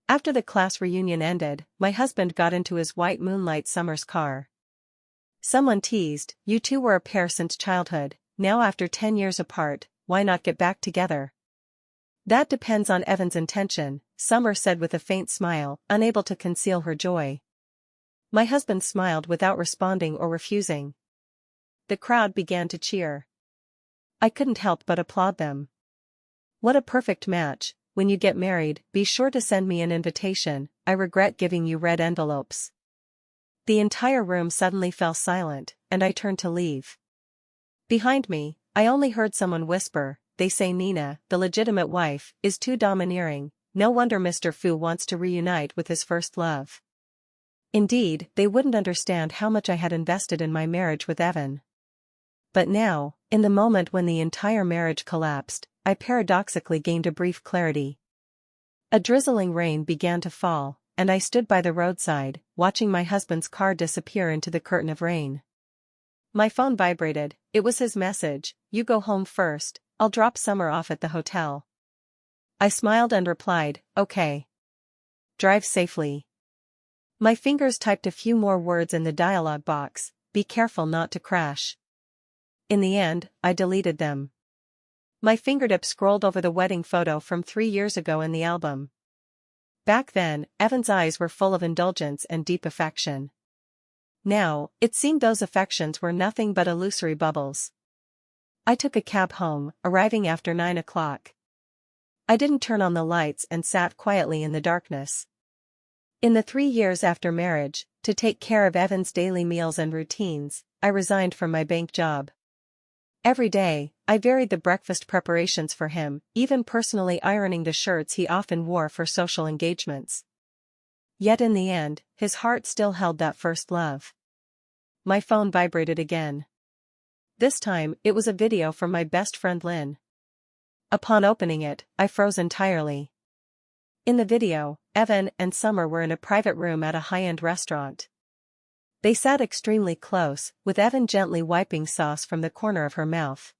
After the class reunion ended, my husband got into his white Moonlight Summer's car. Someone teased, "You two were a pair since childhood, now after 10 years apart, why not get back together?" "That depends on Evan's intention," Summer said with a faint smile, unable to conceal her joy. My husband smiled without responding or refusing. The crowd began to cheer. I couldn't help but applaud them. "What a perfect match. When you get married, be sure to send me an invitation. I regret giving you red envelopes." The entire room suddenly fell silent, and I turned to leave. Behind me, I only heard someone whisper, "They say Nina, the legitimate wife, is too domineering. No wonder Mr. Fu wants to reunite with his first love." Indeed, they wouldn't understand how much I had invested in my marriage with Evan. But now, in the moment when the entire marriage collapsed, I paradoxically gained a brief clarity. A drizzling rain began to fall, and I stood by the roadside, watching my husband's car disappear into the curtain of rain. My phone vibrated. It was his message, "You go home first, I'll drop Summer off at the hotel." I smiled and replied, "Okay. Drive safely." My fingers typed a few more words in the dialog box, "Be careful not to crash." In the end, I deleted them. My fingertip scrolled over the wedding photo from 3 years ago in the album. Back then, Evan's eyes were full of indulgence and deep affection. Now, it seemed those affections were nothing but illusory bubbles. I took a cab home, arriving after 9 o'clock. I didn't turn on the lights and sat quietly in the darkness. In the 3 years after marriage, to take care of Evan's daily meals and routines, I resigned from my bank job. Every day, I varied the breakfast preparations for him, even personally ironing the shirts he often wore for social engagements. Yet in the end, his heart still held that first love. My phone vibrated again. This time, it was a video from my best friend Lynn. Upon opening it, I froze entirely. In the video, Evan and Summer were in a private room at a high-end restaurant. They sat extremely close, with Evan gently wiping sauce from the corner of her mouth.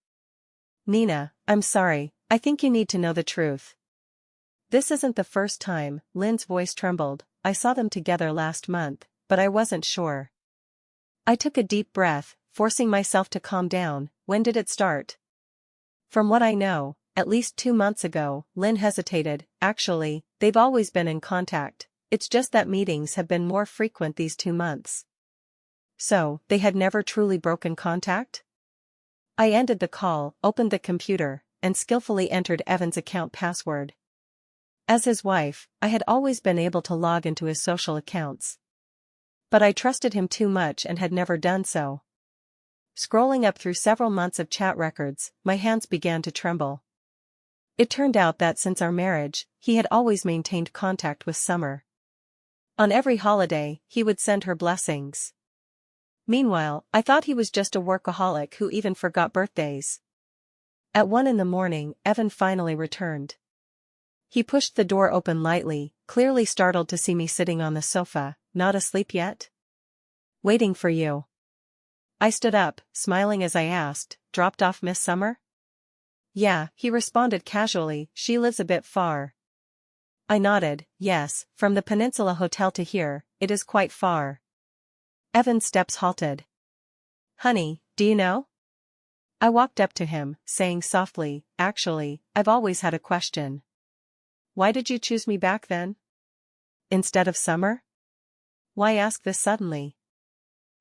"Nina, I'm sorry, I think you need to know the truth." "This isn't the first time," Lynn's voice trembled. "I saw them together last month, but I wasn't sure." I took a deep breath, forcing myself to calm down. "When did it start?" "From what I know, at least 2 months ago." Lynn hesitated. "Actually, they've always been in contact. It's just that meetings have been more frequent these 2 months." So, they had never truly broken contact? I ended the call, opened the computer, and skillfully entered Evan's account password. As his wife, I had always been able to log into his social accounts. But I trusted him too much and had never done so. Scrolling up through several months of chat records, my hands began to tremble. It turned out that since our marriage, he had always maintained contact with Summer. On every holiday, he would send her blessings. Meanwhile, I thought he was just a workaholic who even forgot birthdays. At 1 a.m, Evan finally returned. He pushed the door open lightly, clearly startled to see me sitting on the sofa. "Not asleep yet?" "Waiting for you." I stood up, smiling as I asked, "Dropped off Miss Summer?" "Yeah," he responded casually, "she lives a bit far." I nodded. "Yes, from the Peninsula Hotel to here, it is quite far." Evan's steps halted. "Honey, do you know?" I walked up to him, saying softly, "Actually, I've always had a question. Why did you choose me back then? Instead of Summer? Why ask this suddenly?"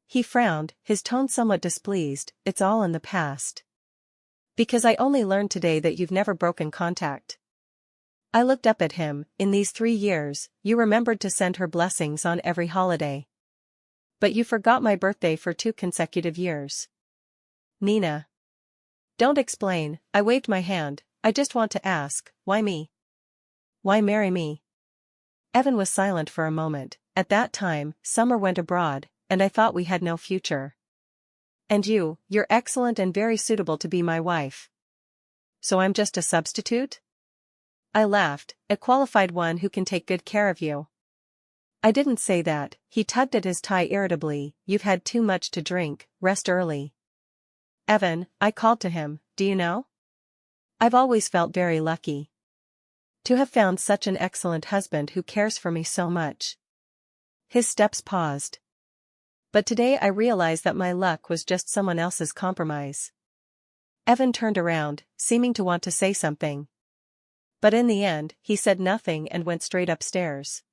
He frowned, his tone somewhat displeased. "It's all in the past." "Because I only learned today that you've never broken contact." I looked up at him. "In these 3 years, you remembered to send her blessings on every holiday. But you forgot my birthday for 2 consecutive years." "Nina." "Don't explain," I waved my hand. "I just want to ask, why me? Why marry me?" Evan was silent for a moment. "At that time, Summer went abroad, and I thought we had no future. And you're excellent and very suitable to be my wife. So I'm just a substitute?" I laughed. "A qualified one who can take good care of you." "I didn't say that," he tugged at his tie irritably. "You've had too much to drink, rest early." "Evan," I called to him, "do you know? I've always felt very lucky." To have found such an excellent husband who cares for me so much. His steps paused. But today I realize that my luck was just someone else's compromise. Evan turned around, seeming to want to say something. But in the end, he said nothing and went straight upstairs.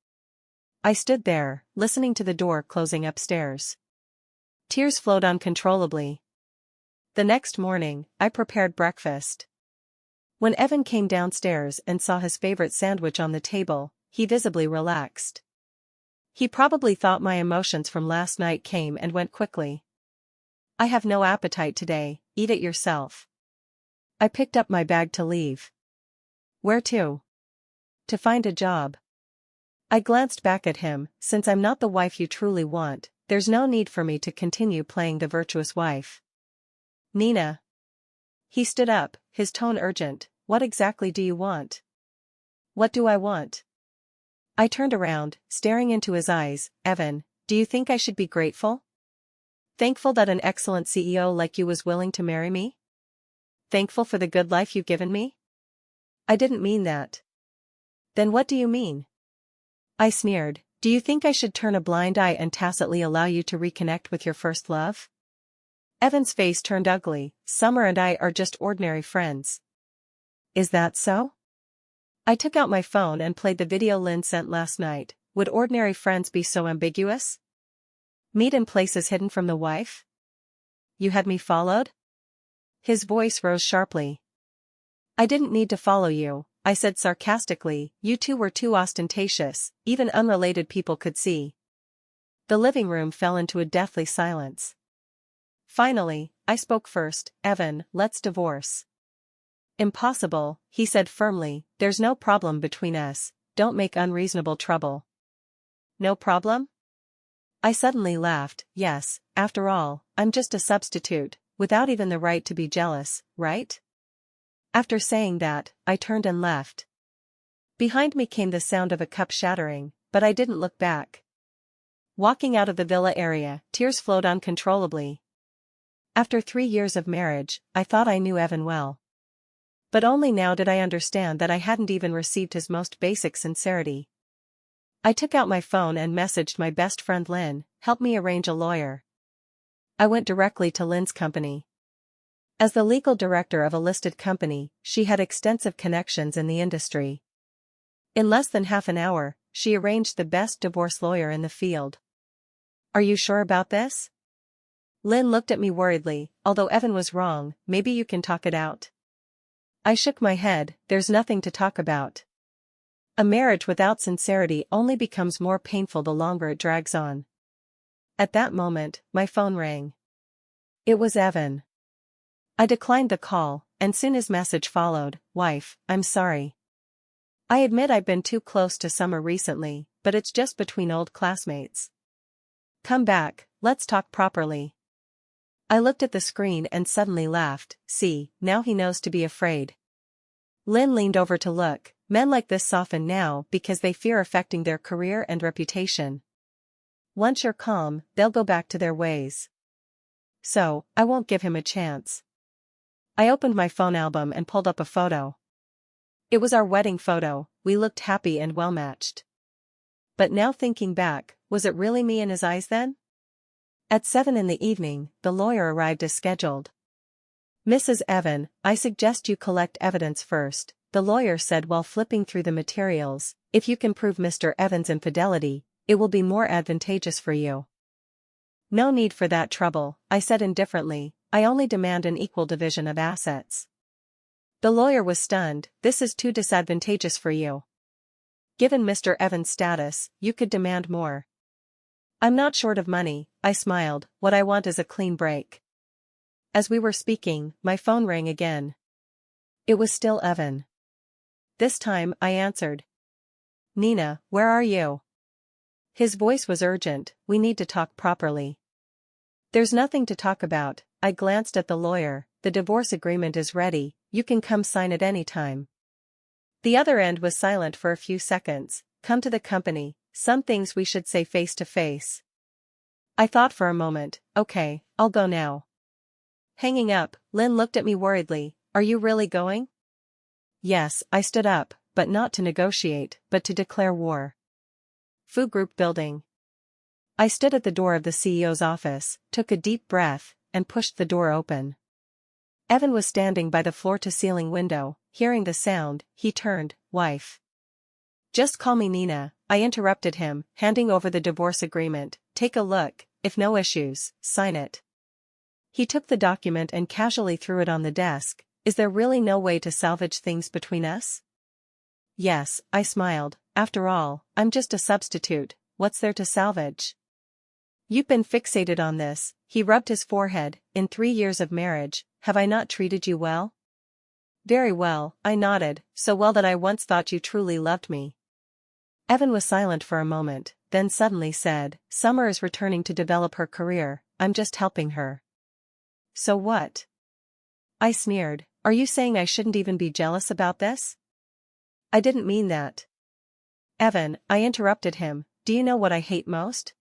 I stood there, listening to the door closing upstairs. Tears flowed uncontrollably. The next morning, I prepared breakfast. When Evan came downstairs and saw his favorite sandwich on the table, he visibly relaxed. He probably thought my emotions from last night came and went quickly. I have no appetite today, eat it yourself. I picked up my bag to leave. Where to? To find a job. I glanced back at him. Since I'm not the wife you truly want, there's no need for me to continue playing the virtuous wife. Nina. He stood up, his tone urgent. What exactly do you want? What do I want? I turned around, staring into his eyes. Evan, do you think I should be grateful? Thankful that an excellent CEO like you was willing to marry me? Thankful for the good life you've given me? I didn't mean that. Then what do you mean? I sneered. Do you think I should turn a blind eye and tacitly allow you to reconnect with your first love? Evan's face turned ugly. Summer and I are just ordinary friends. Is that so? I took out my phone and played the video Lynn sent last night. Would ordinary friends be so ambiguous? Meet in places hidden from the wife? You had me followed? His voice rose sharply. I didn't need to follow you, I said sarcastically. You two were too ostentatious, even unrelated people could see. The living room fell into a deathly silence. Finally, I spoke first. Evan, let's divorce. Impossible, he said firmly. There's no problem between us, don't make unreasonable trouble. No problem? I suddenly laughed. Yes, after all, I'm just a substitute, without even the right to be jealous, right? After saying that, I turned and left. Behind me came the sound of a cup shattering, but I didn't look back. Walking out of the villa area, tears flowed uncontrollably. After 3 years of marriage, I thought I knew Evan well. But only now did I understand that I hadn't even received his most basic sincerity. I took out my phone and messaged my best friend Lynn, help me arrange a lawyer. I went directly to Lynn's company. As the legal director of a listed company, she had extensive connections in the industry. In less than half an hour, she arranged the best divorce lawyer in the field. Are you sure about this? Lynn looked at me worriedly. Although Evan was wrong, maybe you can talk it out. I shook my head. There's nothing to talk about. A marriage without sincerity only becomes more painful the longer it drags on. At that moment, my phone rang. It was Evan. I declined the call, and soon his message followed. Wife, I'm sorry. I admit I've been too close to Summer recently, but it's just between old classmates. Come back, let's talk properly. I looked at the screen and suddenly laughed. See, now he knows to be afraid. Lynn leaned over to look. Men like this soften now because they fear affecting their career and reputation. Once you're calm, they'll go back to their ways. So, I won't give him a chance. I opened my phone album and pulled up a photo. It was our wedding photo. We looked happy and well-matched. But now thinking back, was it really me in his eyes then? At 7 in the evening, the lawyer arrived as scheduled. Mrs. Evan, I suggest you collect evidence first, the lawyer said while flipping through the materials. If you can prove Mr. Evans' infidelity, it will be more advantageous for you. No need for that trouble, I said indifferently. I only demand an equal division of assets. The lawyer was stunned. This is too disadvantageous for you. Given Mr. Evans' status, you could demand more. I'm not short of money, I smiled. What I want is a clean break. As we were speaking, my phone rang again. It was still Evan. This time, I answered. Nina, where are you? His voice was urgent. We need to talk properly. There's nothing to talk about. I glanced at the lawyer. The divorce agreement is ready, you can come sign it any time. The other end was silent for a few seconds. Come to the company, some things we should say face to face. I thought for a moment. Okay, I'll go now. Hanging up, Lynn looked at me worriedly. Are you really going? Yes, I stood up. but not to negotiate, but to declare war. Foo Group Building. I stood at the door of the CEO's office, took a deep breath, and pushed the door open. Evan was standing by the floor-to-ceiling window. Hearing the sound, he turned. Wife. Just call me Nina, I interrupted him, handing over the divorce agreement. Take a look, if no issues, sign it. He took the document and casually threw it on the desk. Is there really no way to salvage things between us? Yes, I smiled. After all, I'm just a substitute. What's there to salvage? You've been fixated on this. He rubbed his forehead. In 3 years of marriage, have I not treated you well? Very well, I nodded, so well that I once thought you truly loved me. Evan was silent for a moment, then suddenly said, Summer is returning to develop her career, I'm just helping her. So what? I sneered. Are you saying I shouldn't even be jealous about this? I didn't mean that. Evan, I interrupted him, do you know what I hate most?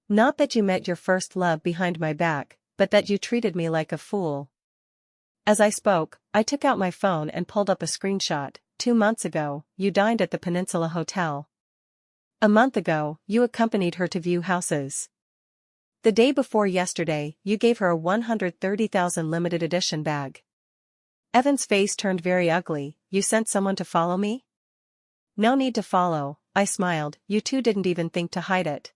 Not that you met your first love behind my back, but that you treated me like a fool. As I spoke, I took out my phone and pulled up a screenshot. 2 months ago, you dined at the Peninsula Hotel. A month ago, you accompanied her to view houses. The day before yesterday, you gave her a 130,000 limited edition bag. Evan's face turned very ugly. You sent someone to follow me? No need to follow, I smiled. You two didn't even think to hide it.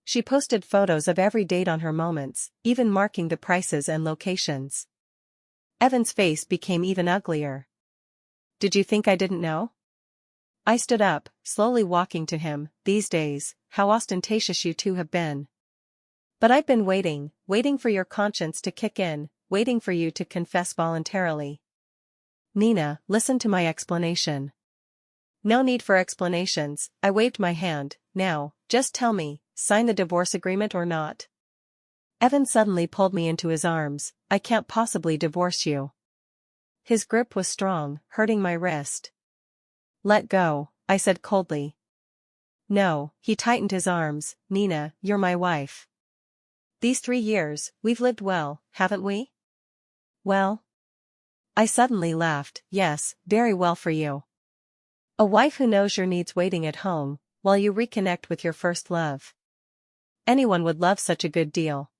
She posted photos of every date on her Moments, even marking the prices and locations. Evan's face became even uglier. Did you think I didn't know? I stood up, slowly walking to him. These days, how ostentatious you two have been. But I've been waiting for your conscience to kick in, waiting for you to confess voluntarily. Nina, listen to my explanation. No need for explanations, I waved my hand. Now, just tell me, sign the divorce agreement or not? Evan suddenly pulled me into his arms. I can't possibly divorce you. His grip was strong, hurting my wrist. Let go, I said coldly. No, he tightened his arms. Nina, you're my wife. These 3 years, we've lived well, haven't we? Well? I suddenly laughed. Yes, very well for you. A wife who knows your needs waiting at home, while you reconnect with your first love. Anyone would love such a good deal.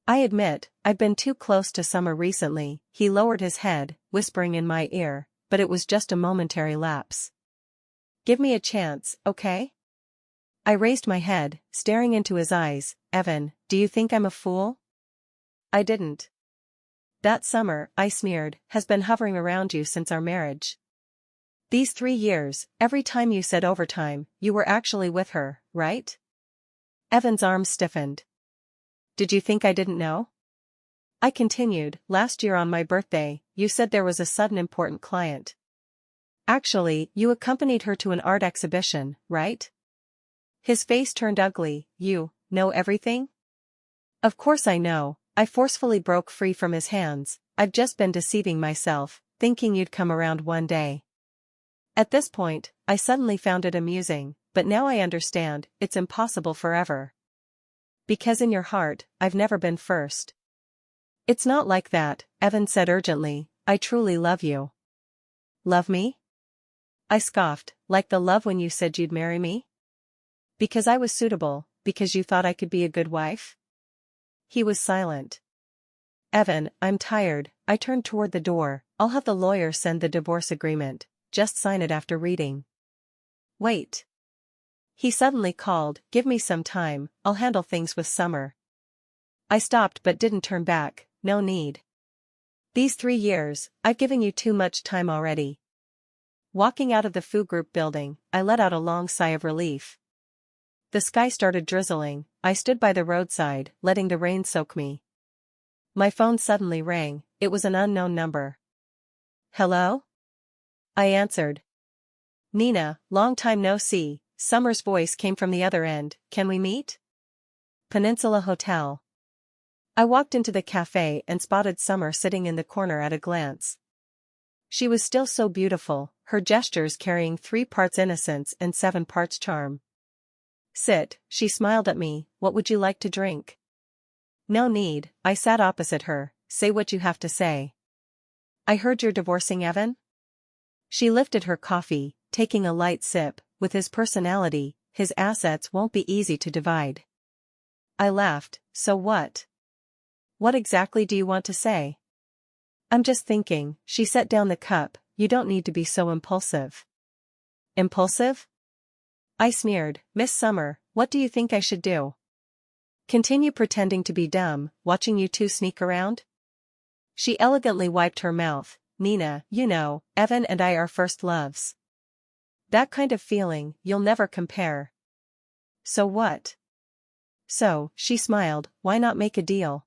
I admit, I've been too close to Summer recently. He lowered his head, whispering in my ear, but it was just a momentary lapse. Give me a chance, okay? I raised my head, staring into his eyes. Evan, do you think I'm a fool? I didn't. That Summer, I sneered, has been hovering around you since our marriage. These 3 years, every time you said overtime, you were actually with her, right? Evan's arms stiffened. Did you think I didn't know? I continued. Last year on my birthday, you said there was a sudden important client. Actually, you accompanied her to an art exhibition, right? His face turned ugly. You know everything? Of course I know. I forcefully broke free from his hands. I've just been deceiving myself, thinking you'd come around one day. At this point, I suddenly found it amusing, but now I understand, it's impossible forever. Because in your heart, I've never been first. It's not like that, Evan said urgently. I truly love you. Love me? I scoffed. Like the love when you said you'd marry me? Because I was suitable, because you thought I could be a good wife? He was silent. Evan, I'm tired. I turned toward the door. I'll have the lawyer send the divorce agreement. Just sign it after reading. Wait. He suddenly called. Give me some time, I'll handle things with Summer. I stopped but didn't turn back. No need. These 3 years, I've given you too much time already. Walking out of the Foo Group building, I let out a long sigh of relief. The sky started drizzling. I stood by the roadside, letting the rain soak me. My phone suddenly rang. It was an unknown number. Hello? I answered. Nina, long time no see. Summer's voice came from the other end. Can we meet? Peninsula Hotel. I walked into the cafe and spotted Summer sitting in the corner at a glance. She was still so beautiful, her gestures carrying 3 parts innocence and 7 parts charm. Sit, she smiled at me. What would you like to drink? No need, I sat opposite her. Say what you have to say. I heard you're divorcing Evan? She lifted her coffee, taking a light sip. With his personality, his assets won't be easy to divide. I laughed. So what? What exactly do you want to say? I'm just thinking, she set down the cup, you don't need to be so impulsive. Impulsive? I sneered. Miss Summer, what do you think I should do? Continue pretending to be dumb, watching you two sneak around? She elegantly wiped her mouth. Nina, you know, Evan and I are first loves. That kind of feeling, you'll never compare. So what? So, she smiled, why not make a deal?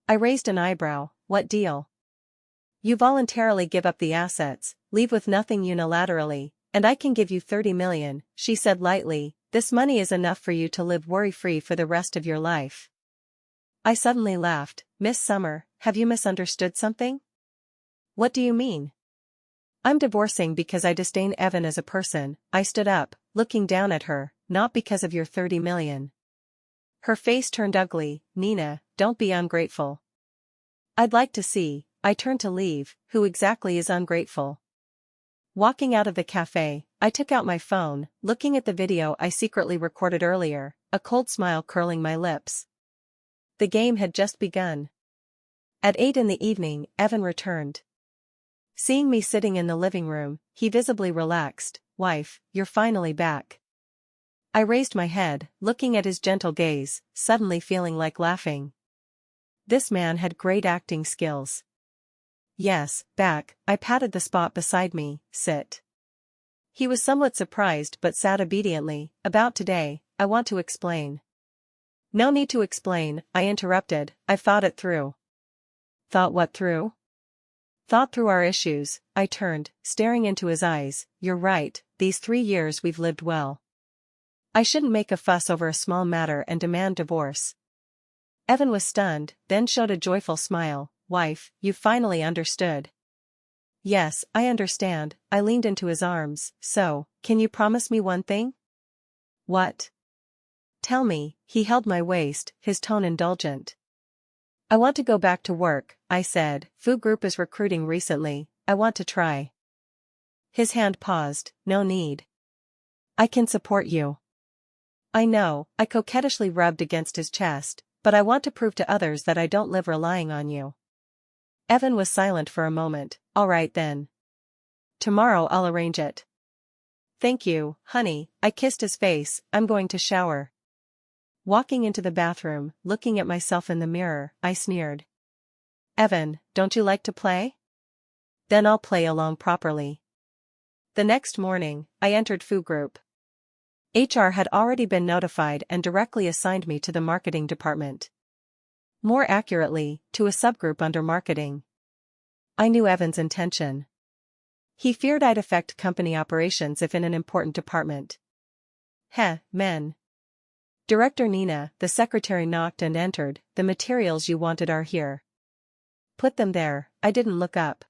I raised an eyebrow. What deal? You voluntarily give up the assets, leave with nothing unilaterally, and I can give you 30 million, she said lightly. This money is enough for you to live worry-free for the rest of your life. I suddenly laughed. Miss Summer, have you misunderstood something? What do you mean? I'm divorcing because I disdain Evan as a person. I stood up, looking down at her, not because of your 30 million. Her face turned ugly. Nina, don't be ungrateful. I'd like to see. I turned to leave. Who exactly is ungrateful? Walking out of the cafe, I took out my phone, looking at the video I secretly recorded earlier, a cold smile curling my lips. The game had just begun. At 8 in the evening, Evan returned. Seeing me sitting in the living room, he visibly relaxed. Wife, you're finally back. I raised my head, looking at his gentle gaze, suddenly feeling like laughing. This man had great acting skills. Yes, back. I patted the spot beside me. Sit. He was somewhat surprised but sat obediently. About today, I want to explain. No need to explain, I interrupted. I've thought it through. Thought what through? Thought through our issues. I turned, staring into his eyes. You're right, these 3 years we've lived well. I shouldn't make a fuss over a small matter and demand divorce. Evan was stunned, then showed a joyful smile. Wife, you finally understood. Yes, I understand. I leaned into his arms. So, can you promise me one thing? What? Tell me. He held my waist, his tone indulgent. I want to go back to work, I said. Food Group is recruiting recently. I want to try. His hand paused. No need. I can support you. I know, I coquettishly rubbed against his chest, but I want to prove to others that I don't live relying on you. Evan was silent for a moment. All right then. Tomorrow I'll arrange it. Thank you, honey. I kissed his face. I'm going to shower. Walking into the bathroom, looking at myself in the mirror, I sneered. Evan, don't you like to play? Then I'll play along properly. The next morning, I entered Food Group. HR had already been notified and directly assigned me to the marketing department. More accurately, to a subgroup under marketing. I knew Evan's intention. He feared I'd affect company operations if in an important department. Men. Director Nina, the secretary knocked and entered. The materials you wanted are here. Put them there. I didn't look up.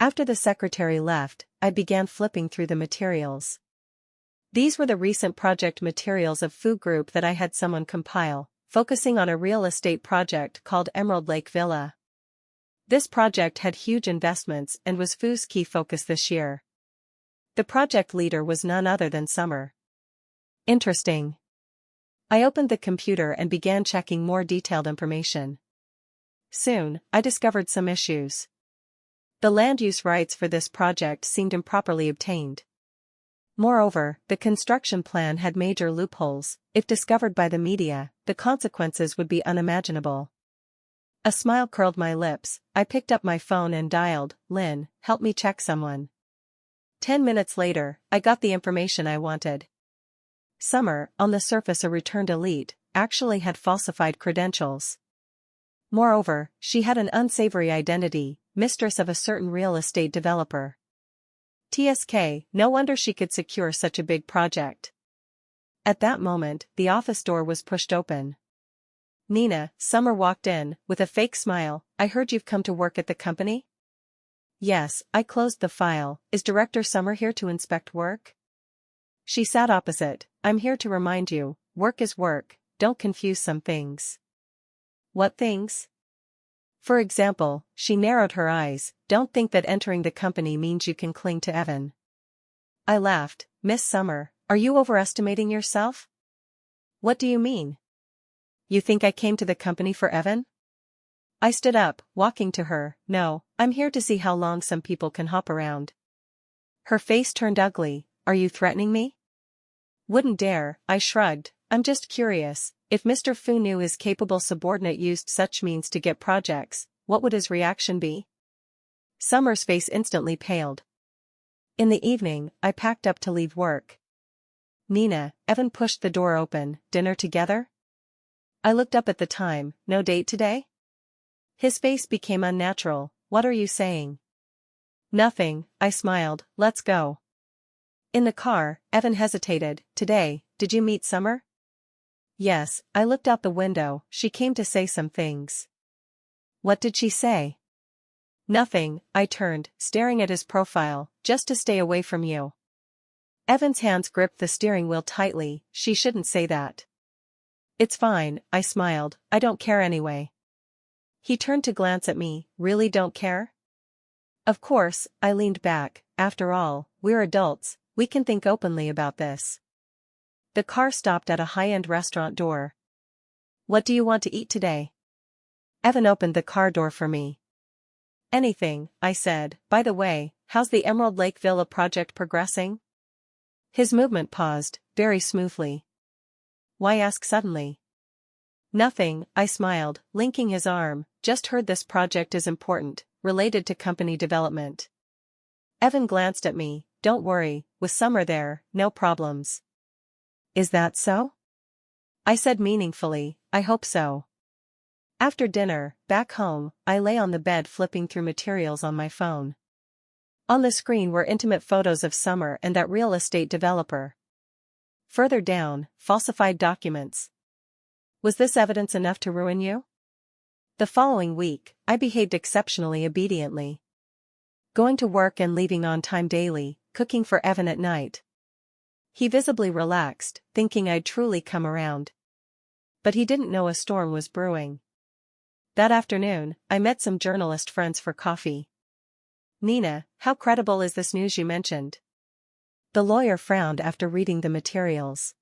After the secretary left, I began flipping through the materials. These were the recent project materials of Food Group that I had someone compile, focusing on a real estate project called Emerald Lake Villa. This project had huge investments and was Foo's key focus this year. The project leader was none other than Summer. Interesting. I opened the computer and began checking more detailed information. Soon, I discovered some issues. The land use rights for this project seemed improperly obtained. Moreover, the construction plan had major loopholes. If discovered by the media, the consequences would be unimaginable. A smile curled my lips. I picked up my phone and dialed. Lynn, help me check someone. 10 minutes later, I got the information I wanted. Summer, on the surface a returned elite, actually had falsified credentials. Moreover, she had an unsavory identity, mistress of a certain real estate developer. TSK, no wonder she could secure such a big project. At that moment, the office door was pushed open. Nina, Summer walked in, with a fake smile. I heard you've come to work at the company? Yes, I closed the file. Is Director Summer here to inspect work? She sat opposite. I'm here to remind you, work is work, don't confuse some things. What things? For example, she narrowed her eyes, don't think that entering the company means you can cling to Evan. I laughed, Miss Summer, are you overestimating yourself? What do you mean? You think I came to the company for Evan? I stood up, walking to her, no, I'm here to see how long some people can hop around. Her face turned ugly, are you threatening me? Wouldn't dare, I shrugged, I'm just curious, if Mr. Fu knew his capable subordinate used such means to get projects, what would his reaction be? Summer's face instantly paled. In the evening, I packed up to leave work. Nina, Evan pushed the door open, dinner together? I looked up at the time, no date today? His face became unnatural, what are you saying? Nothing, I smiled, let's go. In the car, Evan hesitated, today, did you meet Summer? Yes, I looked out the window, she came to say some things. What did she say? Nothing, I turned, staring at his profile, just to stay away from you. Evan's hands gripped the steering wheel tightly, she shouldn't say that. It's fine, I smiled, I don't care anyway. He turned to glance at me, really don't care? Of course, I leaned back, after all, we're adults, we can think openly about this. The car stopped at a high-end restaurant door. What do you want to eat today? Evan opened the car door for me. Anything, I said, by the way, how's the Emerald Lake Villa project progressing? His movement paused, very smoothly. Why ask suddenly? Nothing, I smiled, linking his arm, just heard this project is important, related to company development. Evan glanced at me, don't worry, with Summer there, no problems. Is that so? I said meaningfully, I hope so. After dinner, back home, I lay on the bed flipping through materials on my phone. On the screen were intimate photos of Summer and that real estate developer. Further down, falsified documents. Was this evidence enough to ruin you? The following week, I behaved exceptionally obediently. Going to work and leaving on time daily, cooking for Evan at night. He visibly relaxed, thinking I'd truly come around. But he didn't know a storm was brewing. That afternoon, I met some journalist friends for coffee. Nina, how credible is this news you mentioned? The lawyer frowned after reading the materials.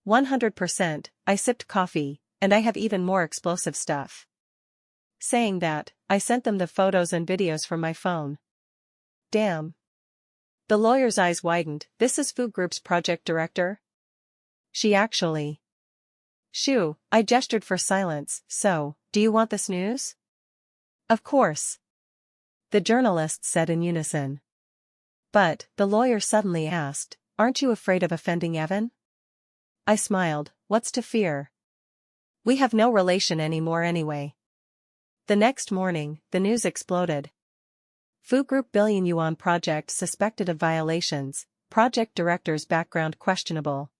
100%, I sipped coffee, and I have even more explosive stuff. Saying that, I sent them the photos and videos from my phone. Damn. The lawyer's eyes widened, this is Fu Group's project director? She actually. Shoo, I gestured for silence, so, do you want this news? Of course. The journalists said in unison. But, the lawyer suddenly asked, aren't you afraid of offending Evan? I smiled, what's to fear? We have no relation anymore anyway. The next morning, the news exploded. Fu Group billion-yuan project suspected of violations, project director's background questionable.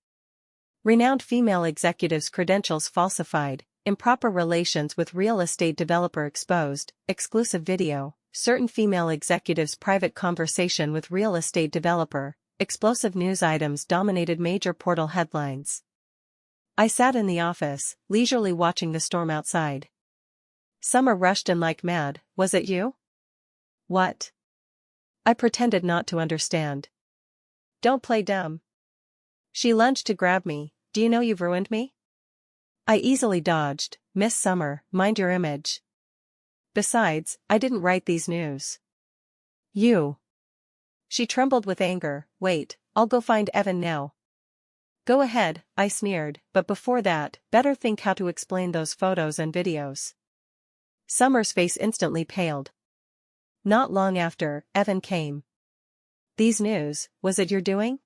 Renowned female executives' credentials falsified, improper relations with real estate developer exposed, exclusive video, certain female executives' private conversation with real estate developer, explosive news items dominated major portal headlines. I sat in the office, leisurely watching the storm outside. Summer rushed in like mad, was it you? What? I pretended not to understand. Don't play dumb. She lunged to grab me, do you know you've ruined me? I easily dodged, Miss Summer, mind your image. Besides, I didn't write these news. You. She trembled with anger, wait, I'll go find Evan now. Go ahead, I sneered, but before that, better think how to explain those photos and videos. Summer's face instantly paled. Not long after, Evan came. These news, was it your doing?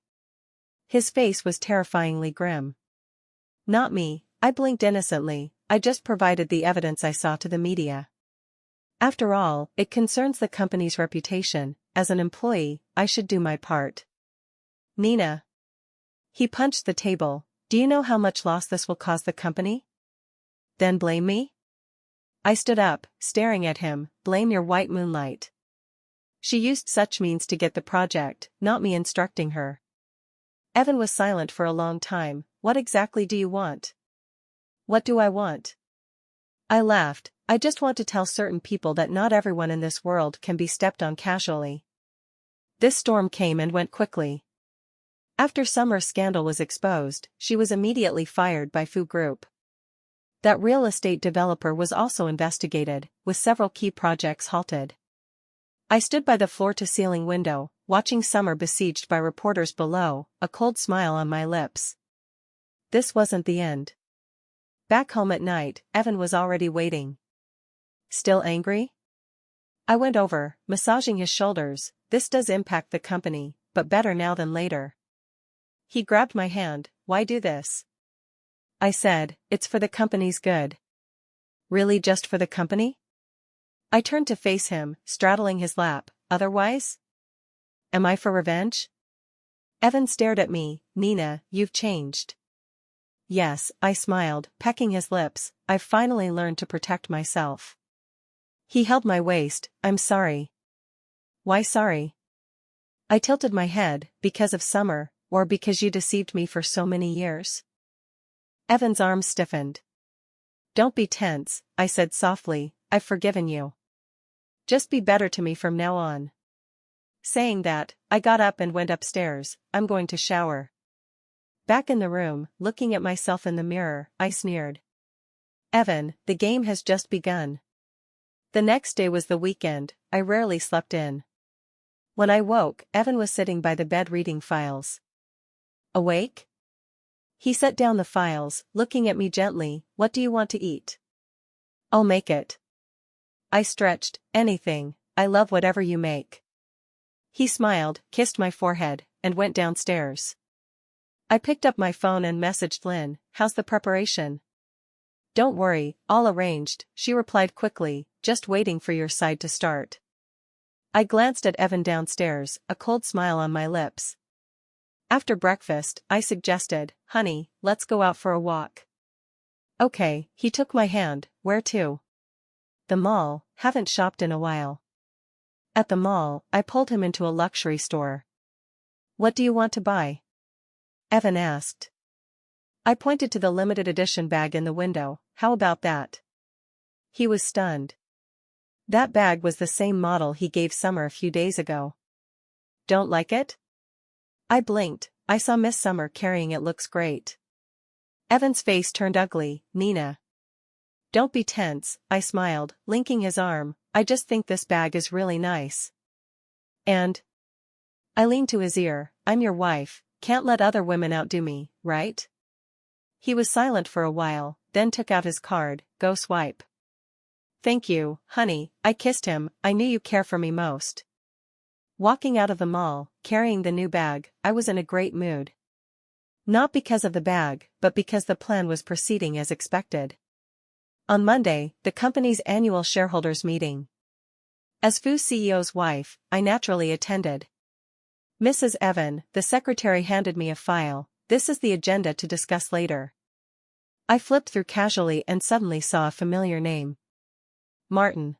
His face was terrifyingly grim. Not me, I blinked innocently, I just provided the evidence I saw to the media. After all, it concerns the company's reputation, as an employee, I should do my part. Nina. He punched the table, do you know how much loss this will cause the company? Then blame me? I stood up, staring at him, blame your white moonlight. She used such means to get the project, not me instructing her. Evan was silent for a long time, what exactly do you want? What do I want? I laughed. I just want to tell certain people that not everyone in this world can be stepped on casually. This storm came and went quickly. After Summer's scandal was exposed, she was immediately fired by Fu Group. That real estate developer was also investigated, with several key projects halted. I stood by the floor-to-ceiling window, watching Summer besieged by reporters below, a cold smile on my lips. This wasn't the end. Back home at night, Evan was already waiting. Still angry? I went over, massaging his shoulders. This does impact the company, but better now than later. He grabbed my hand. Why do this? I said, it's for the company's good. Really just for the company? I turned to face him, straddling his lap. Otherwise? Am I for revenge? Evan stared at me. Nina, you've changed. Yes, I smiled, pecking his lips. I've finally learned to protect myself. He held my waist. I'm sorry. Why sorry? I tilted my head. Because of Summer, or because you deceived me for so many years? Evan's arms stiffened. Don't be tense, I said softly. I've forgiven you. Just be better to me from now on. Saying that, I got up and went upstairs. I'm going to shower. Back in the room, looking at myself in the mirror, I sneered. Evan, the game has just begun. The next day was the weekend. I rarely slept in. When I woke, Evan was sitting by the bed reading files. Awake? He set down the files, looking at me gently. What do you want to eat? I'll make it. I stretched. Anything. I love whatever you make. He smiled, kissed my forehead, and went downstairs. I picked up my phone and messaged Lynn. How's the preparation? Don't worry, all arranged, she replied quickly, just waiting for your side to start. I glanced at Evan downstairs, a cold smile on my lips. After breakfast, I suggested, honey, let's go out for a walk. Okay, he took my hand. Where to? The mall. Haven't shopped in a while. At the mall, I pulled him into a luxury store. What do you want to buy? Evan asked. I pointed to the limited edition bag in the window. How about that? He was stunned. That bag was the same model he gave Summer a few days ago. Don't like it? I blinked. I saw Miss Summer carrying it. Looks great. Evan's face turned ugly. Nina. Don't be tense, I smiled, linking his arm. I just think this bag is really nice. And? I leaned to his ear. I'm your wife, can't let other women outdo me, right? He was silent for a while, then took out his card. Go swipe. Thank you, honey. I kissed him. I knew you care for me most. Walking out of the mall, carrying the new bag, I was in a great mood. Not because of the bag, but because the plan was proceeding as expected. On Monday, the company's annual shareholders meeting. As Fu's CEO's wife, I naturally attended. Mrs. Evan, the secretary, handed me a file. This is the agenda to discuss later. I flipped through casually and suddenly saw a familiar name. Martin.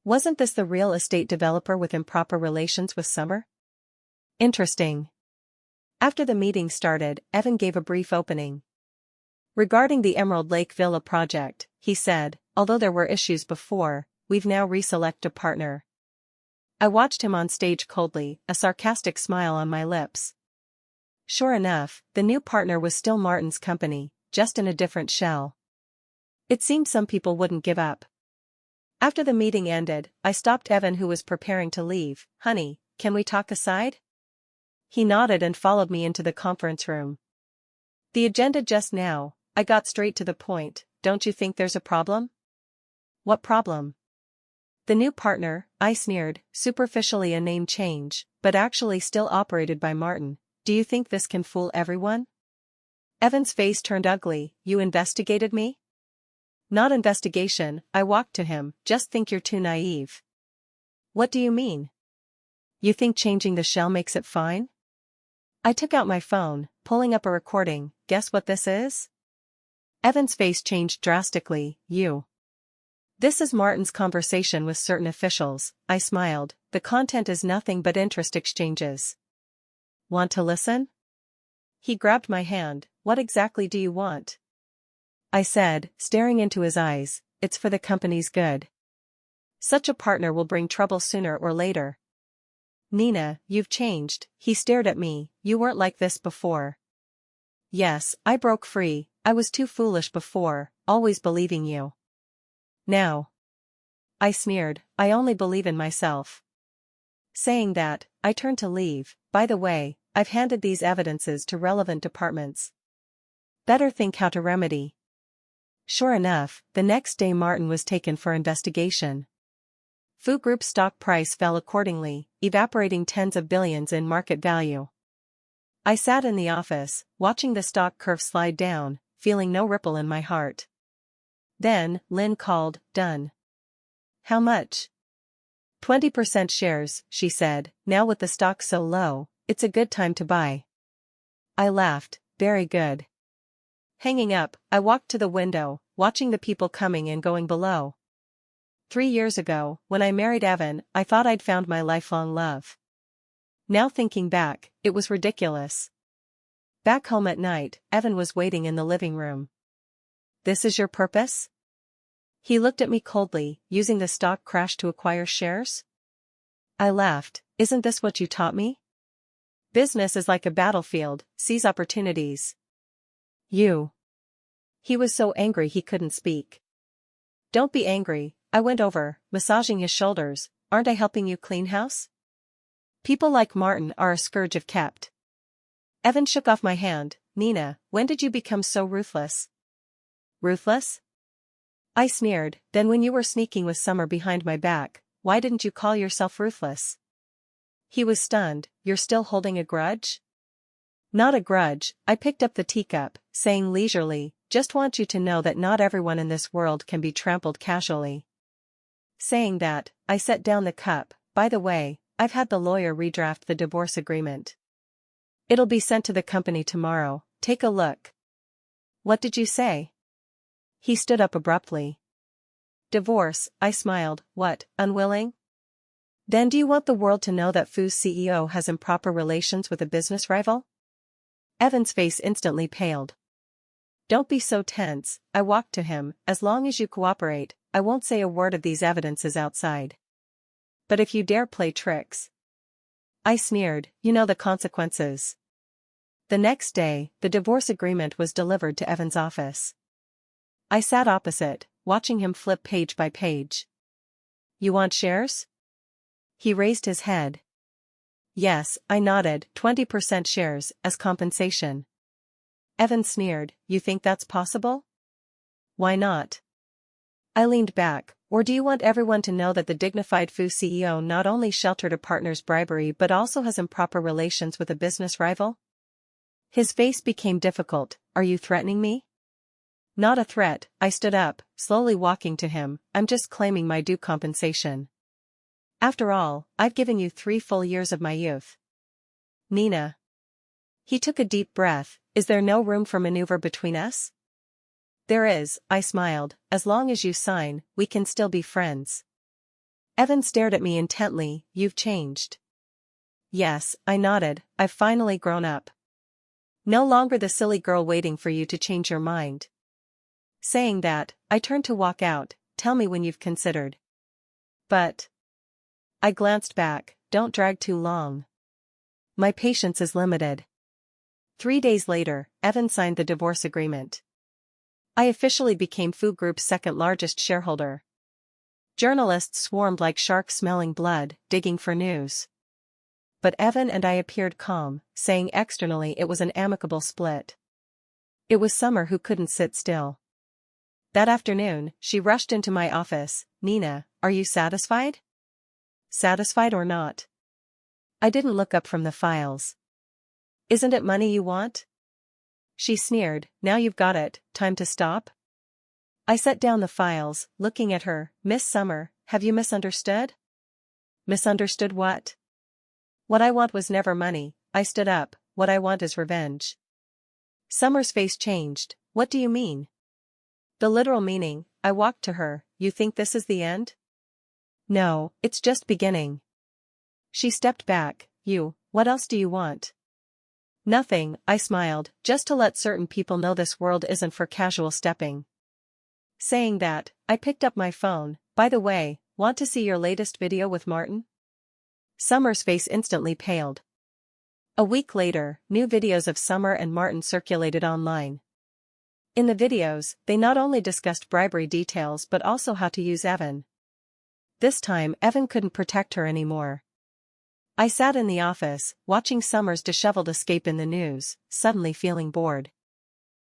Wasn't this the real estate developer with improper relations with Summer? Interesting. After the meeting started, Evan gave a brief opening. Regarding the Emerald Lake Villa project, he said, although there were issues before, we've now reselected a partner. I watched him on stage coldly, a sarcastic smile on my lips. Sure enough, the new partner was still Martin's company, just in a different shell. It seemed some people wouldn't give up. After the meeting ended, I stopped Evan, who was preparing to leave. Honey, can we talk aside? He nodded and followed me into the conference room. The agenda just now, I got straight to the point. Don't you think there's a problem? What problem? The new partner, I sneered, superficially a name change, but actually still operated by Martin. Do you think this can fool everyone? Evan's face turned ugly. You investigated me? Not investigation, I walked to him. Just think you're too naive. What do you mean? You think changing the shell makes it fine? I took out my phone, pulling up a recording. Guess what this is? Evan's face changed drastically. You. This is Martin's conversation with certain officials. I smiled. The content is nothing but interest exchanges. Want to listen? He grabbed my hand. What exactly do you want? I said, staring into his eyes. it's for the company's good. Such a partner will bring trouble sooner or later. Nina, you've changed, he stared at me, you weren't like this before. Yes, I broke free, I was too foolish before, always believing you. Now. I sneered, I only believe in myself. Saying that, I turned to leave. By the way, I've handed these evidences to relevant departments. Better think how to remedy. Sure enough, the next day Martin was taken for investigation. Fu Group's stock price fell accordingly, evaporating tens of billions in market value. I sat in the office, watching the stock curve slide down, feeling no ripple in my heart. Then, Lynn called, done. How much? 20% shares, she said, now with the stock so low, it's a good time to buy. I laughed, very good. Hanging up, I walked to the window, watching the people coming and going below. 3 years ago, when I married Evan, I thought I'd found my lifelong love. Now thinking back, it was ridiculous. Back home at night, Evan was waiting in the living room. This is your purpose? He looked at me coldly, using the stock crash to acquire shares? I laughed, isn't this what you taught me? Business is like a battlefield, seize opportunities. You. He was so angry he couldn't speak. Don't be angry, I went over, massaging his shoulders, aren't I helping you clean house? People like Martin are a scourge if kept. Evan shook off my hand, Nina, when did you become so ruthless? Ruthless? I sneered, then when you were sneaking with Summer behind my back, why didn't you call yourself ruthless? He was stunned, you're still holding a grudge? Not a grudge, I picked up the teacup, saying leisurely, just want you to know that not everyone in this world can be trampled casually. Saying that, I set down the cup, by the way, I've had the lawyer redraft the divorce agreement. It'll be sent to the company tomorrow, take a look. What did you say? He stood up abruptly. Divorce, I smiled, what, unwilling? Then do you want the world to know that Fu's CEO has improper relations with a business rival? Evan's face instantly paled. Don't be so tense, I walked to him, as long as you cooperate, I won't say a word of these evidences outside. But if you dare play tricks. I sneered, you know the consequences. The next day, the divorce agreement was delivered to Evan's office. I sat opposite, watching him flip page by page. You want shares? He raised his head. Yes, I nodded, 20% shares, as compensation. Evan sneered, you think that's possible? Why not? I leaned back, or do you want everyone to know that the dignified Fu CEO not only sheltered a partner's bribery but also has improper relations with a business rival? His face became difficult, are you threatening me? Not a threat, I stood up, slowly walking to him, I'm just claiming my due compensation. After all, I've given you 3 full years of my youth. Nina. He took a deep breath, is there no room for maneuver between us? There is, I smiled, as long as you sign, we can still be friends. Evan stared at me intently, you've changed. Yes, I nodded, I've finally grown up. No longer the silly girl waiting for you to change your mind. Saying that, I turned to walk out, tell me when you've considered. But. I glanced back, don't drag too long. My patience is limited. 3 days later, Evan signed the divorce agreement. I officially became Fu Group's second largest shareholder. Journalists swarmed like sharks smelling blood, digging for news. But Evan and I appeared calm, saying externally it was an amicable split. It was Summer who couldn't sit still. That afternoon, she rushed into my office, Nina, are you satisfied? Satisfied or not? I didn't look up from the files. Isn't it money you want? She sneered, now you've got it, time to stop? I set down the files, looking at her, Miss Summer, have you misunderstood? Misunderstood what? What I want was never money, I stood up, what I want is revenge. Summer's face changed, what do you mean? The literal meaning, I walked to her, you think this is the end? No, it's just beginning. She stepped back, what else do you want? Nothing, I smiled, just to let certain people know this world isn't for casual stepping. Saying that, I picked up my phone. By the way, want to see your latest video with Martin? Summer's face instantly paled. A week later, new videos of Summer and Martin circulated online. In the videos, they not only discussed bribery details but also how to use Evan. This time, Evan couldn't protect her anymore. I sat in the office, watching Summer's disheveled escape in the news, suddenly feeling bored.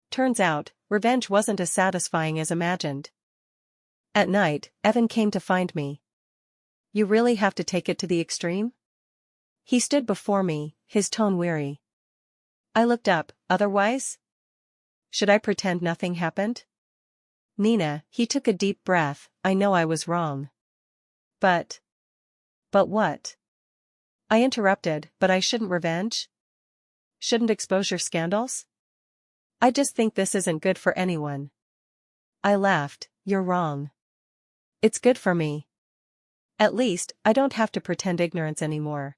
Turns out, revenge wasn't as satisfying as imagined. At night, Evan came to find me. You really have to take it to the extreme? He stood before me, his tone weary. I looked up, otherwise? Should I pretend nothing happened? Nina, he took a deep breath, I know I was wrong. But what? I interrupted, but I shouldn't revenge? Shouldn't expose your scandals? I just think this isn't good for anyone. I laughed, you're wrong. It's good for me. At least, I don't have to pretend ignorance anymore.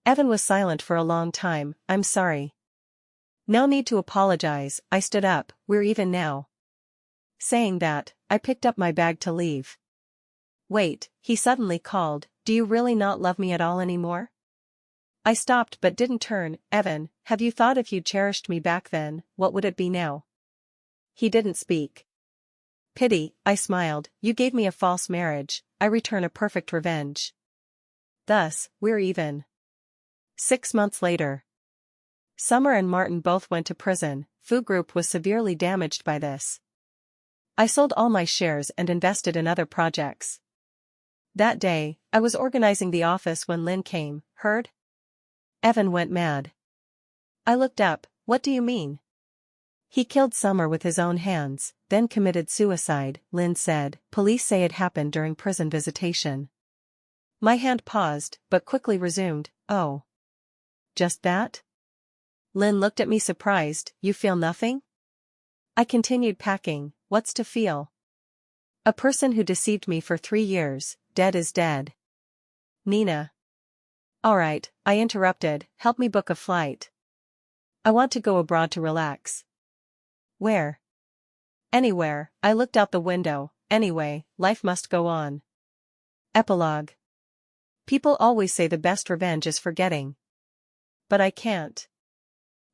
Evan was silent for a long time, I'm sorry. No need to apologize, I stood up, we're even now. Saying that, I picked up my bag to leave. Wait, he suddenly called, do you really not love me at all anymore? I stopped but didn't turn. Evan, have you thought if you'd cherished me back then, what would it be now? He didn't speak. Pity, I smiled, you gave me a false marriage, I return a perfect revenge. Thus, we're even. 6 months later. Summer and Martin both went to prison. Food Group was severely damaged by this. I sold all my shares and invested in other projects. That day, I was organizing the office when Lynn came, heard? Evan went mad. I looked up, what do you mean? He killed Summer with his own hands, then committed suicide, Lynn said. Police say it happened during prison visitation. My hand paused, but quickly resumed, oh. Just that? Lynn looked at me surprised, you feel nothing? I continued packing, what's to feel? A person who deceived me for 3 years, dead is dead. Nina. Alright, I interrupted, help me book a flight. I want to go abroad to relax. Where? Anywhere, I looked out the window, anyway, life must go on. Epilogue. People always say the best revenge is forgetting. But I can't.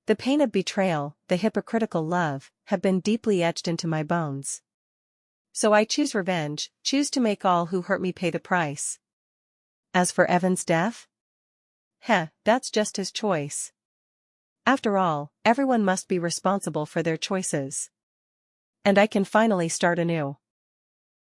The pain of betrayal, the hypocritical love, have been deeply etched into my bones. So I choose revenge, choose to make all who hurt me pay the price. As for Evan's death? That's just his choice. After all, everyone must be responsible for their choices. And I can finally start anew.